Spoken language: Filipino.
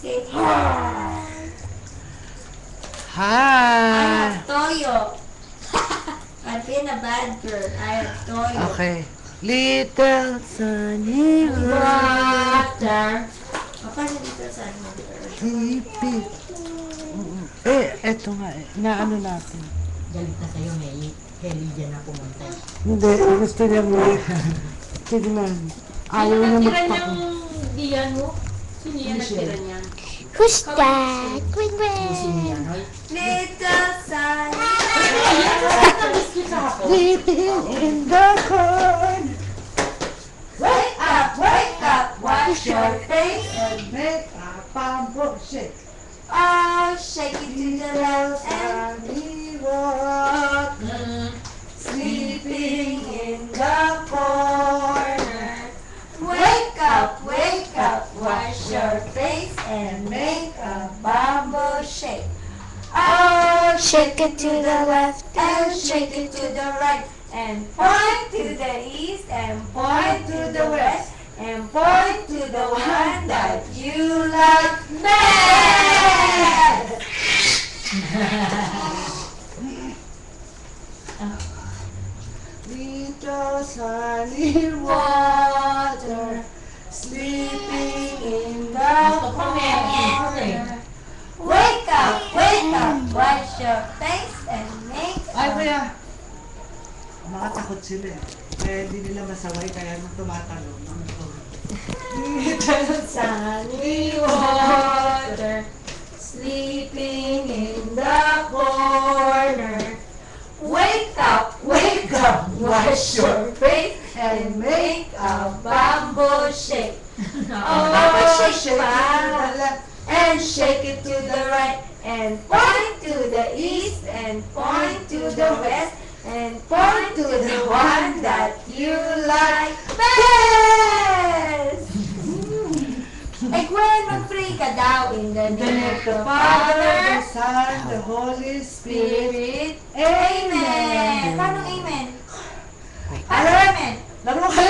Say hi. I Hi! have Toyo. I've been a bad girl. I have Toyo. Okay. Little sunny Water. Paano dito sa water? Sleepy. Eto nga eh. Naano natin. Galit na sa'yo, Heli dyan na pumunta. Hindi, gusto niya mo. Tignan. Ayaw niya magpako. Diyan mo? Sino yan nagtira niyan? Who's that? Queen Sino Gwen. yan, hoy? Little sunny. Sleeping in the corn. Wake up, wash your face. And make a bamboo shake. Oh, shake it to the left and Sunny water. sleeping in the corner. Wake up, wash your face and make a bamboo shake. Oh, Shake it to the left and shake it to the right and point to the east and point to the west and point to the one that you like best. Little sunny water. Sleeping in the corner. Wake up, wash your face and make Ay, a kuya. Makatakot sila eh. Kaya hindi nila masaway, kaya nung tumatalon. little sunny water sleeping in the corner. Wake up, wash your face and make a bamboo shake. Oh, shake pa. And shake it to the right and point to the east and point to the west and point to the one that you like best. Eh, Gwen, mag-pray ka daw in the name of the Father, the Son, the Holy Spirit. Spirit. Amen. Paano amen? Paano amen? Laro ka